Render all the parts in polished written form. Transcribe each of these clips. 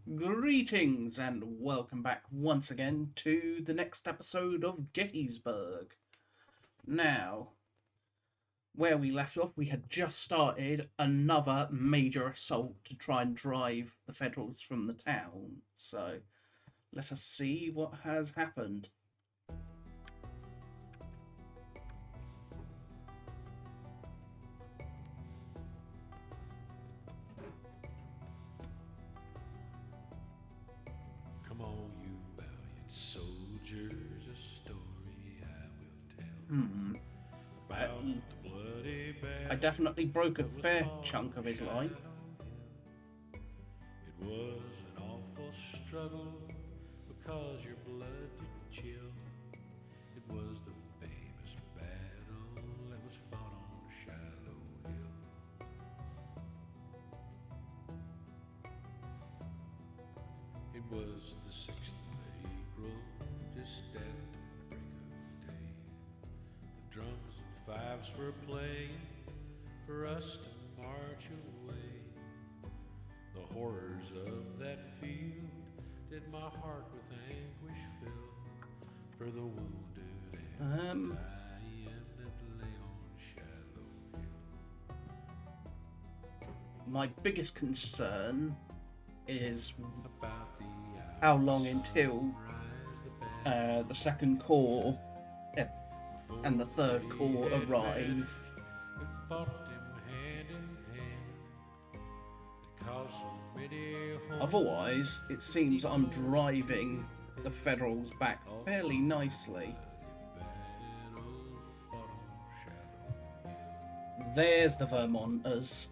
Greetings and welcome back once again to the next episode of Gettysburg. Now, where we left off, we had just started another major assault to try and drive the Federals from the town. So, let us see what has happened. Come on, you valiant soldiers, a story I will tell. About the bloody battle. I definitely broke a fair chunk of his line. It was an awful struggle because your blood did chill. It was the famous battle that was fought on Shiloh Hill. It was the 6th of April, just at the break of day. The drums and fifes were playing for us to march away. The horrors of that field did my heart with anguish fill, for the wounded and the dying that lay on Shiloh Hill. My biggest concern is About the how long until the Second Corps and the Third Corps arrive. We fought them hand in hand, because so many Otherwise, it seems I'm driving the Federals back fairly nicely. battles fought on Shiloh Hill. There's the Vermonters.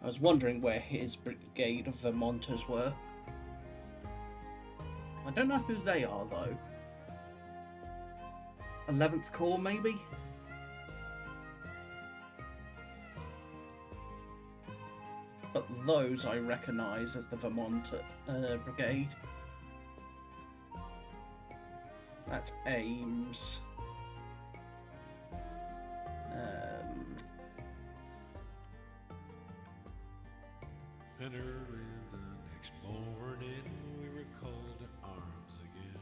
I was wondering where his brigade of Vermonters were. I don't know who they are though. 11th Corps maybe? But those I recognise as the Vermont brigade. That's Ames. And early the next morning we were called to arms again,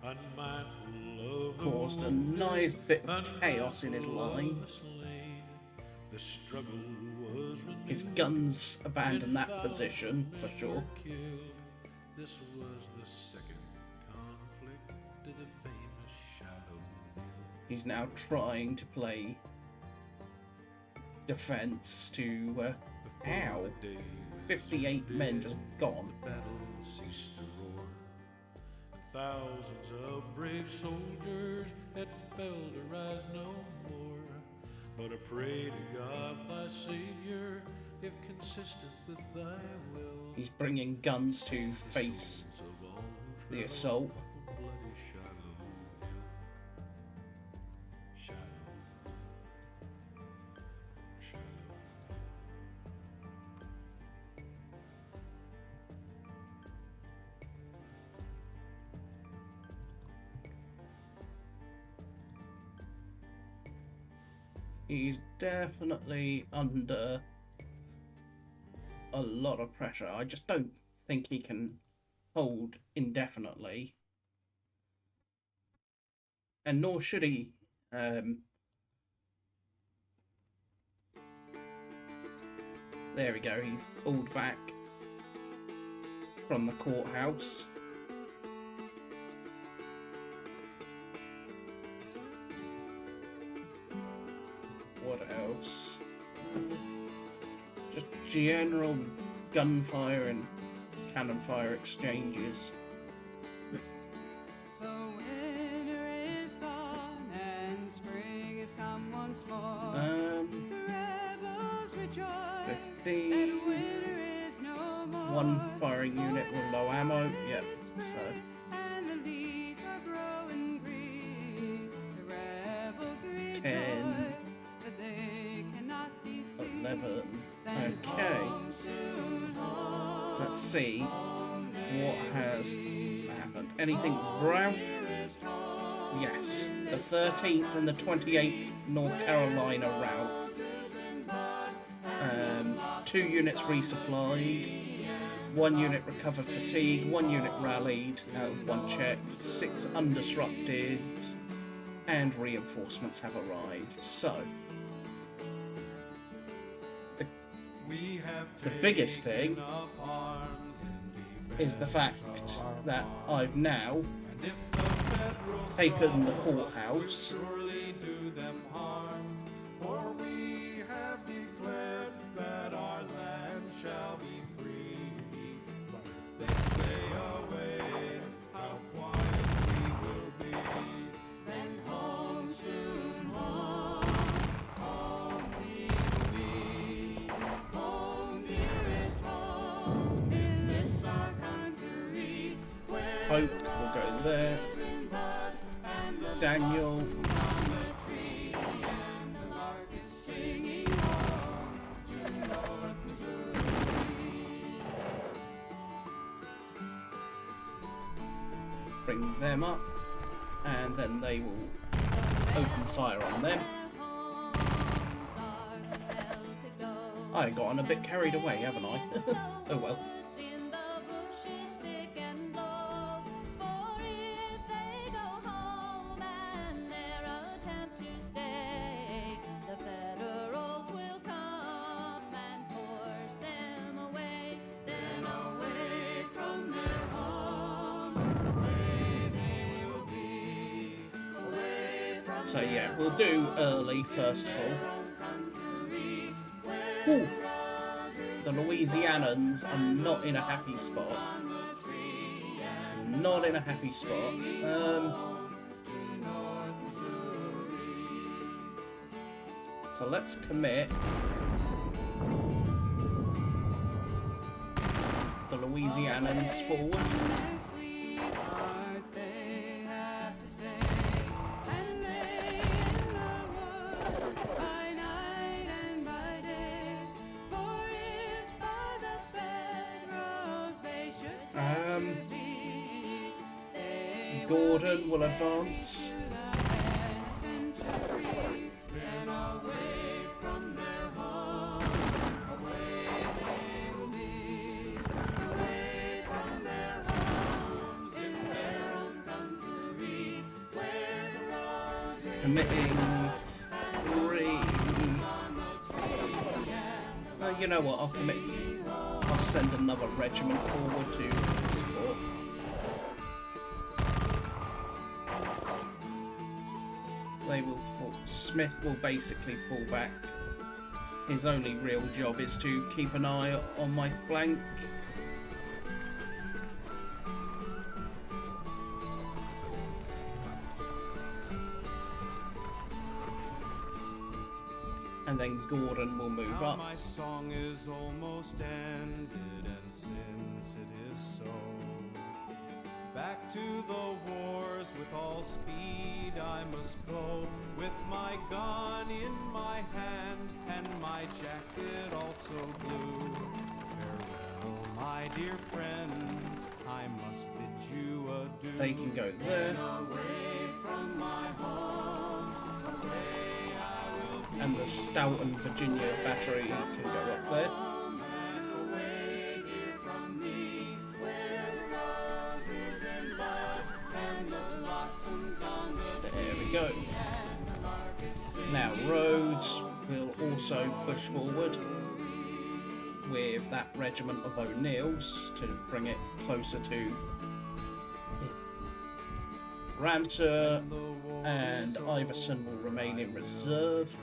unmindful of the Caused a wounded, nice bit of chaos in his unmindful of line. the slain. The struggle was renewed. His guns abandoned that position for sure. Killed. This was the second conflict to the famous Shiloh Hill. He's now trying to play defense to ow. The day 58 men just gone. the battle ceased to roar, and thousands of brave soldiers had fell to rise no more. But I pray to God, thy Savior, if consistent with thy will, He's bringing guns to face souls of all who the fell assault. on bloody Shiloh Hill. Shiloh Hill. Shiloh Hill. He's definitely under a lot of pressure. I just don't think he can hold indefinitely. And nor should he. There we go, he's pulled back from the courthouse. What else? Just general gunfire and cannon fire exchanges. The winter is gone and spring has come once more. The rebels rejoice 15. and winter is no more. One firing unit with low ammo. Yep, so And the leaves are growing green. The rebels rejoice 10, that they cannot be seen. 11. Then Okay, home, soon home, let's see what has happened. Anything brown? Yes, the 13th and the 28th North Carolina route. 2 units resupplied. 1 unit recovered fatigue, 1 unit rallied out of 1 check, 6 undisrupted, and reinforcements have arrived. So, the biggest thing is the fact that I've now taken the courthouse Hope will go there. Daniel. Bring them up, and then they will open fire on them. I've gotten a bit carried away, haven't I? Oh well. So yeah, we'll do early first of all. Ooh. The Louisianans are not in a happy spot. Not in a happy spot. So let's commit the Louisianans forward. Gordon will advance. Committing 3. You know what? I'll send another regiment forward to support. Smith will basically fall back. His only real job is to keep an eye on my flank. And then Gordon will move up. My song is almost ended, and since it is so, back to the wars with all speed I must go, with my gun in my hand and my jacket also blue. Farewell, my dear friends, I must bid you adieu. They can go there. Away from my home, away I will be. And the Stoughton Virginia battery can go up there. There we go. Now Rhodes will also push forward with that regiment of O'Neills to bring it closer to Ramseur, and Iverson will remain in reserve.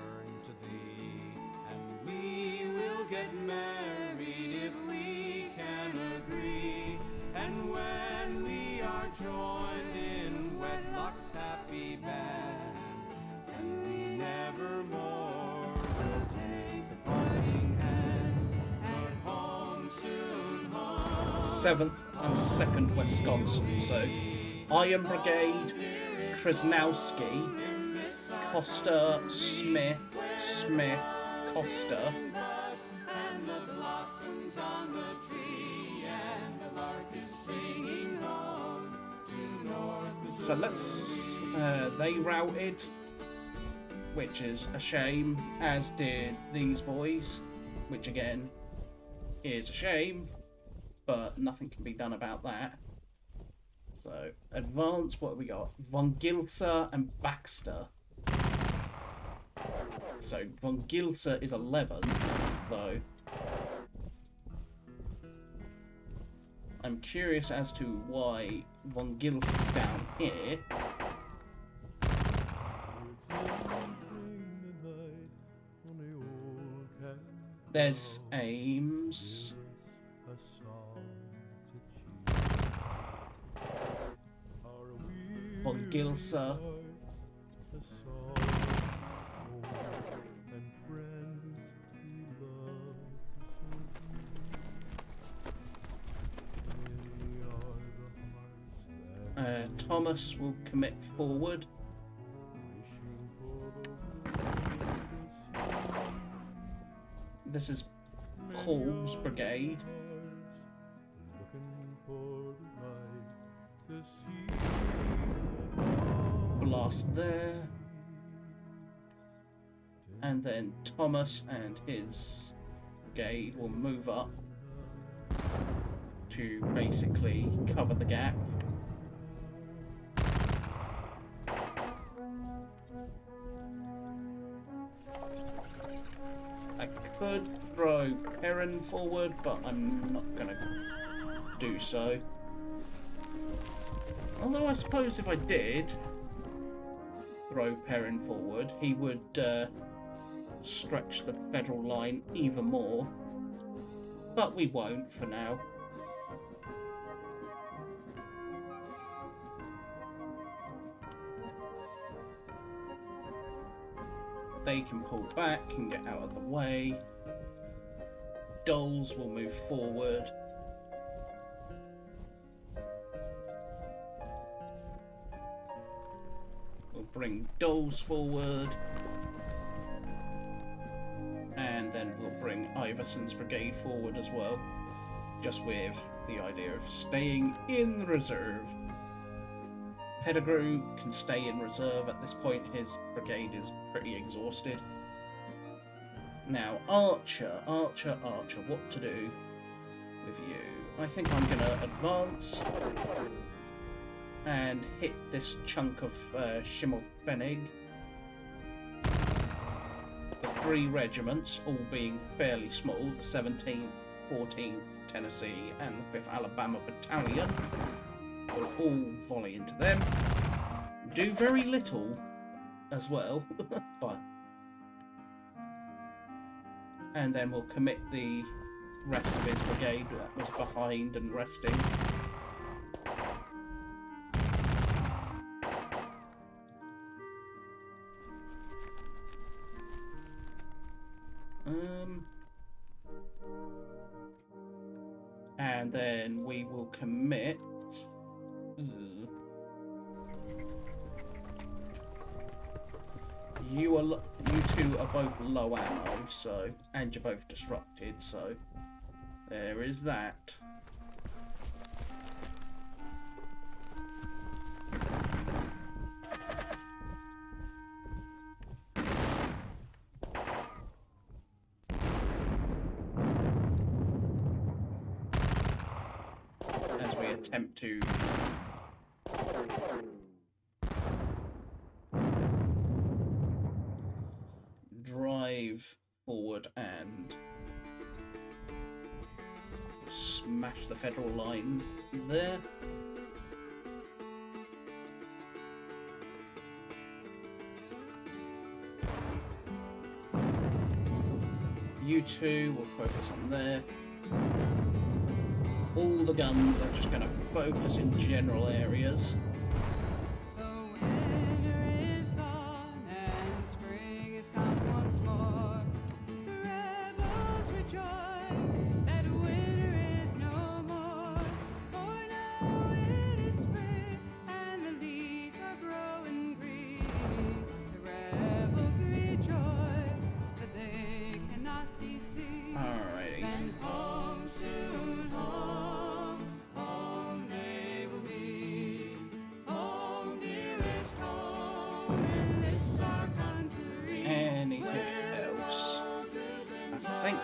And we will get married if we can agree, and when we are joined in wedlock's happy band, and we never more will take the parting hand, but home soon home. 7th and 2nd Wisconsin. So Iron Brigade, Krasnowski, Costa, Smith, Costa. So let's, they routed, which is a shame, as did these boys, which again is a shame. but nothing can be done about that. So, advance, what have we got? Von Gilser and Baxter. So, Von Gilser is 11, though. I'm curious as to why Von Gilser's down here. There's Ames. Von Gilser. Thomas will commit forward. This is Paul's brigade. Blast there. And then Thomas and his brigade will move up to basically cover the gap. I could throw Perrin forward, but I'm not gonna do so. Although I suppose if I did throw Perrin forward, he would stretch the Federal line even more. But we won't for now. They can pull back and get out of the way. Doles will move forward. We'll bring Doles forward. And then we'll bring Iverson's brigade forward as well. Just with the idea of staying in reserve. Pettigrew can stay in reserve at this point. His brigade is pretty exhausted. Now, Archer, what to do with you? I think I'm going to advance and hit this chunk of Schimmelpfennig. The 3 regiments, all being fairly small, the 17th, 14th Tennessee and the 5th Alabama Battalion. We'll all volley into them. Do very little as well, but and then we'll commit the rest of his brigade that was behind and resting. And then we will commit. You two are both low ammo, so, and you're both disrupted, so there is that. As we attempt to drive forward and smash the Federal line there. You two will focus on there. All the guns are just going to focus in general areas.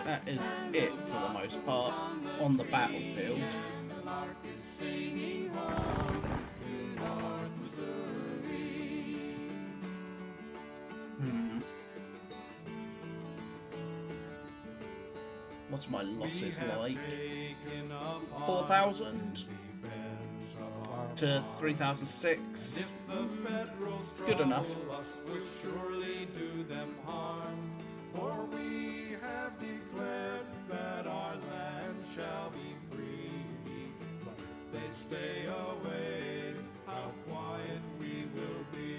That is it for the most part, on the battlefield. What's my losses like? 4,000 to 3,006. Good enough. Surely do them harm, for we have declared that our land shall be free. But if they stay away, how quiet we will be.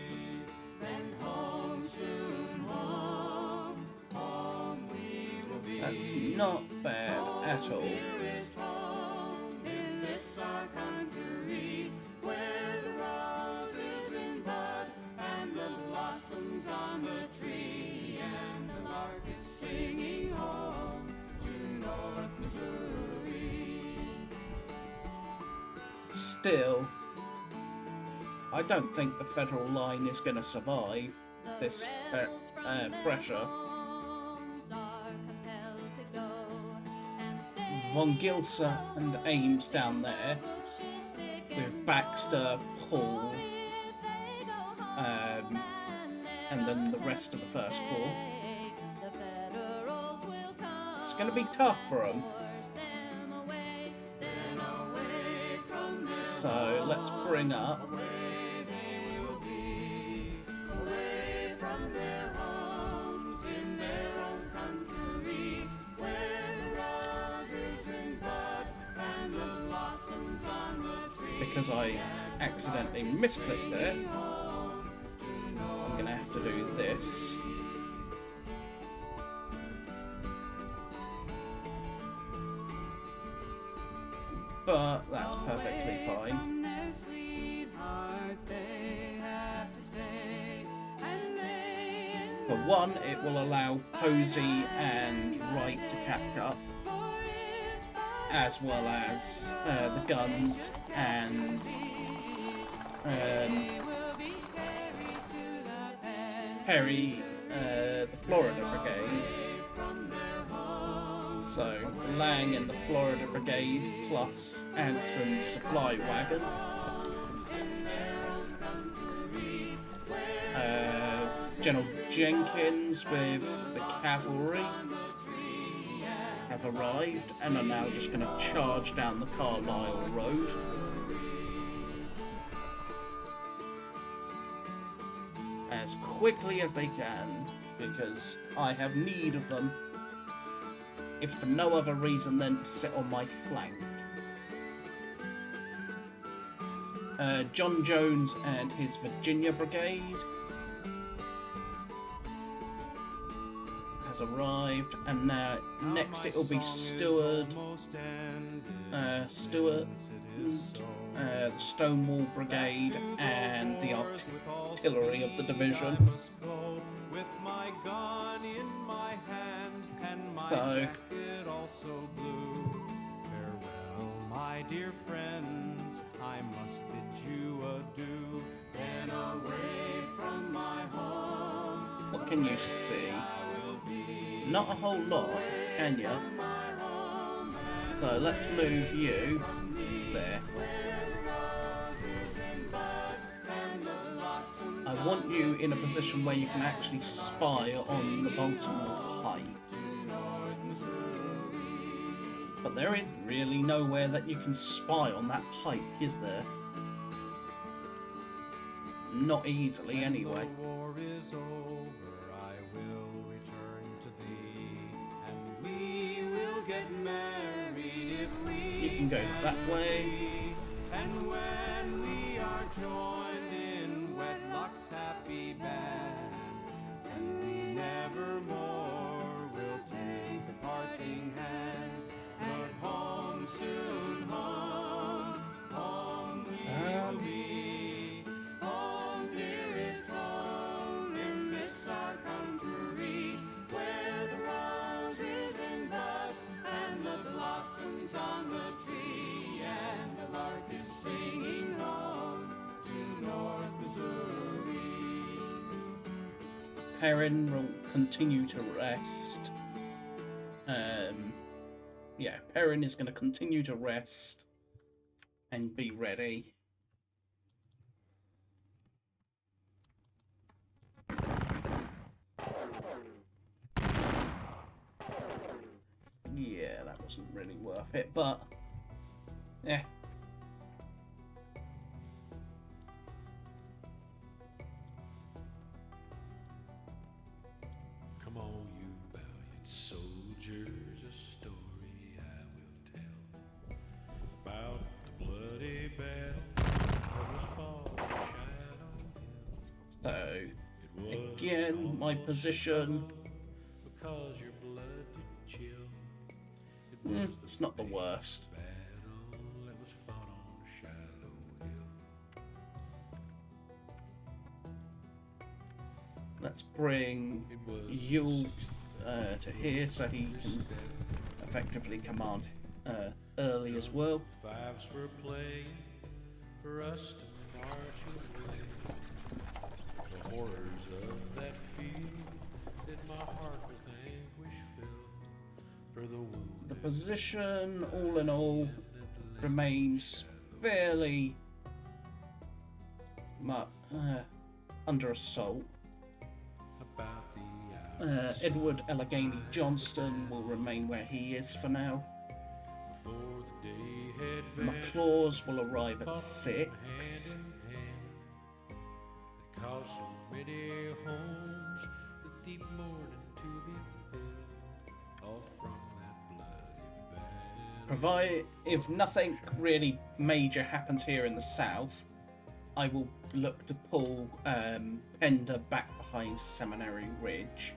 Then home, soon home, home we will be. That's not bad at all. Dearest home, in this our country, where the roses in bud and the blossoms on the tree, and the lark is singing home to North Missouri. Still, I don't think the federal line is going to survive this pressure. Von Gilsa and Ames down there, with Baxter, Paul, and then the rest of the First Corps. It's going to be tough for them. So let's bring up because I accidentally misclicked it. I'm gonna have to do this. But that's perfectly fine. For one, it will allow Posey and Wright to catch up, as well as the guns and Perry, the Florida Brigade. So Lang and the Florida Brigade plus Anson's supply wagon. General Jenkins with the cavalry have arrived and are now just going to charge down the Carlisle Road. As quickly as they can, because I have need of them, if for no other reason than to sit on my flank. John Jones and his Virginia Brigade has arrived, and now next it will be Stewart, the Stonewall Brigade, and the artillery of the division. With my gun in my hand and my jacket also blue. Farewell, my dear friends, I must bid you adieu. Then away from my home. What can you see? Not a whole lot, can you? So let's move you there. I want you in a position where you can actually spy on the Baltimore Pike. But there is really nowhere that you can spy on that pike, is there? Not easily, anyway. The war is over, I will return to thee, and we will get married if we You can go that way. And when we are joined in wedlock's happy band, and we never more will take the parting hand. But home, soon home, home we will be. Home, dearest home, in this our country, where the rose is in bud and the blossoms on the tree, and the lark is singing home to North Missouri. Perrin will continue to rest. yeah, Perrin is going to continue to rest and be ready. Yeah, that wasn't really worth it, but yeah. Come on, you valiant soldiers, a story I will tell about the bloody battle that was fought at Shadow Hill. So It was again, my almost position. sudden because your blood did chill. It was It's not the worst. battle that was fought on Shadow Hill. Let's bring It was Yule to here so he can effectively command early as well. Fives were playing for us to march away. The horrors of that field did my heart with anguish fill. For the wounded The position, all in all, remains fairly under assault. about the hour Edward Allegheny Johnston will remain where he is for now. before the day had vanished. McClaws will arrive at Hand 6. in hand. It caused so many homes the deep mourning to be filled off from that bloody battle. Provide if nothing really major happens here in the south, I will look to pull Pender back behind Seminary Ridge.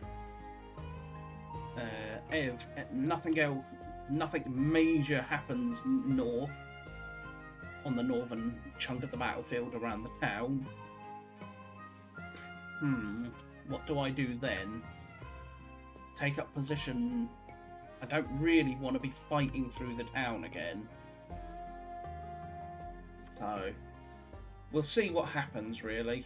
If nothing major happens north on the northern chunk of the battlefield around the town, what do I do then? Take up position. I don't really want to be fighting through the town again. So, we'll see what happens, really.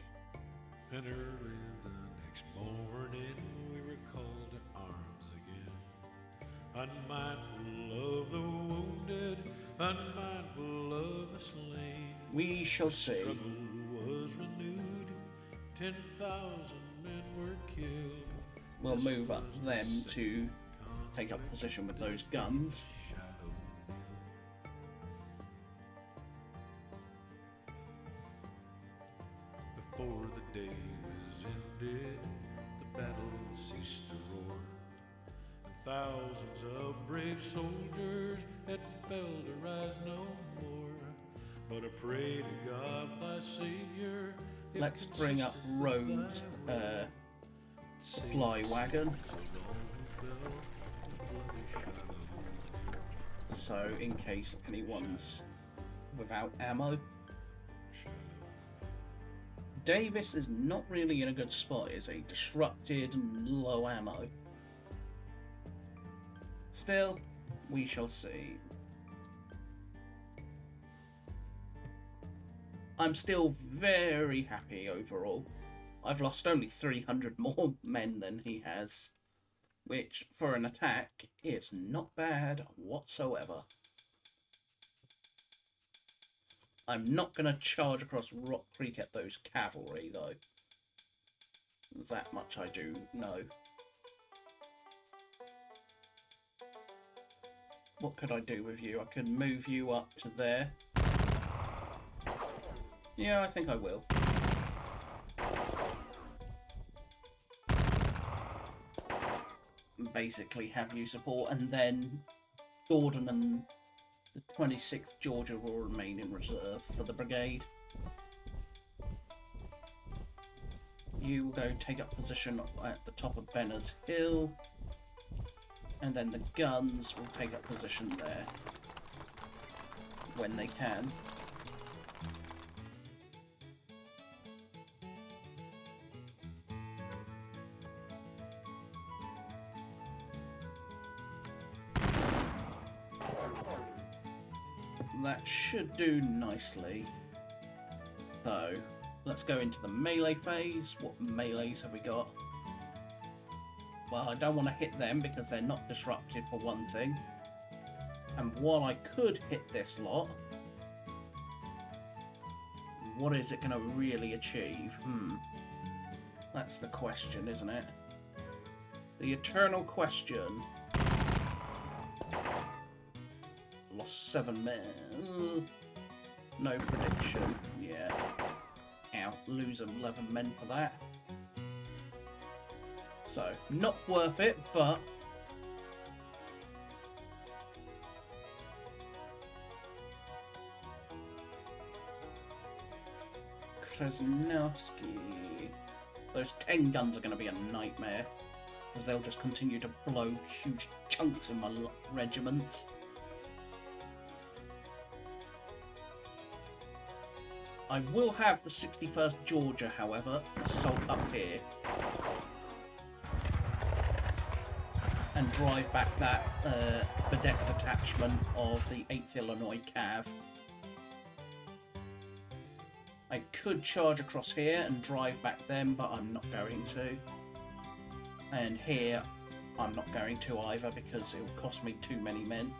And early the next morning we were called to arms again, unmindful of the wounded, unmindful of the slain. We shall see. Struggle was renewed, 10,000 men were killed. We'll move up them to take up position with those guns. Shadow Hill. Before the day was ended, the battle ceased to roar, and thousands of brave soldiers had fell to rise no more. But I pray to God, thy Savior. if Let's bring up consistent with Rhodes' thy will, supply wagon. So, in case anyone's without ammo. Davis is not really in a good spot, is he? Disrupted and low ammo. Still, we shall see. I'm still very happy overall. I've lost only 300 more men than he has, which, for an attack, is not bad whatsoever. I'm not going to charge across Rock Creek at those cavalry, though. That much I do know. What could I do with you? I could move you up to there. Yeah, I think I will. Basically have you support, and then Gordon and the 26th Georgia will remain in reserve for the brigade. You will go take up position at the top of Benner's Hill, and then the guns will take up position there when they can. That should do nicely. So, let's go into the melee phase. What melees have we got? Well, I don't want to hit them because they're not disruptive for one thing. And while I could hit this lot, what is it going to really achieve? That's the question, isn't it? The eternal question. Lost 7 men. No prediction. Yeah. Ow. Lose 11 men for that. So, not worth it, but... Krasnowski. Those 10 guns are going to be a nightmare, as they'll just continue to blow huge chunks in my regiment. I will have the 61st Georgia, however, assault up here. And drive back that Pbem detachment of the 8th Illinois Cav. I could charge across here and drive back them, but I'm not going to. And here, I'm not going to either, because it will cost me too many men.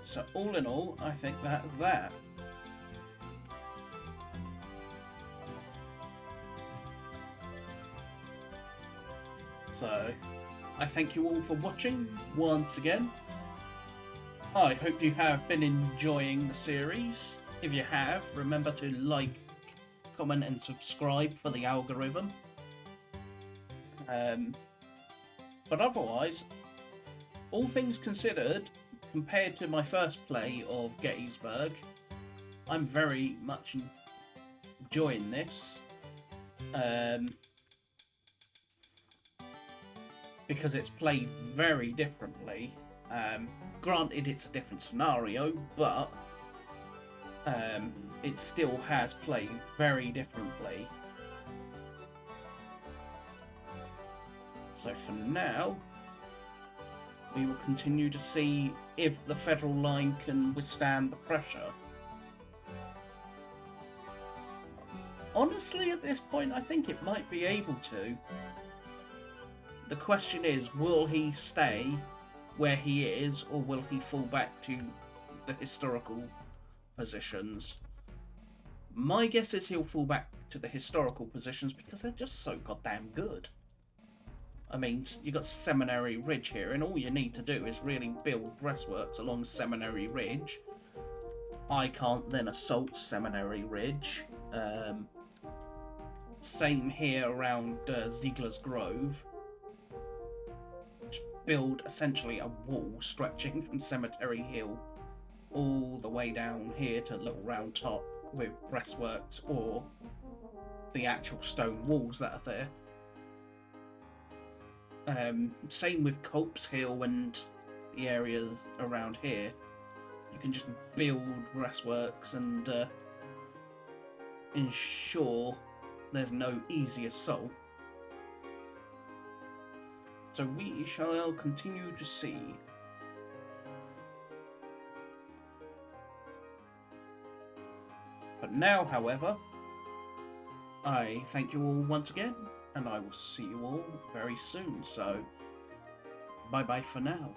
So all in all, I think that's that. So, I thank you all for watching once again. I hope you have been enjoying the series. If you have, remember to like, comment and subscribe for the algorithm. But otherwise, all things considered, compared to my first play of Gettysburg, I'm very much enjoying this. Because it's played very differently. Granted, it's a different scenario, but it still has played very differently. So for now, we will continue to see if the Federal line can withstand the pressure. Honestly, at this point, I think it might be able to. The question is, will he stay where he is, or will he fall back to the historical positions? My guess is he'll fall back to the historical positions because they're just so goddamn good. I mean, you got Seminary Ridge here, and all you need to do is really build breastworks along Seminary Ridge. I can't then assault Seminary Ridge. Same here around Ziegler's Grove. Just build essentially a wall stretching from Cemetery Hill all the way down here to Little Round Top with breastworks or the actual stone walls that are there. Same with Culp's Hill and the areas around here. You can just build breastworks and ensure there's no easy assault. So we shall continue to see. But now, however, I thank you all once again, and I will see you all very soon. So, bye-bye for now.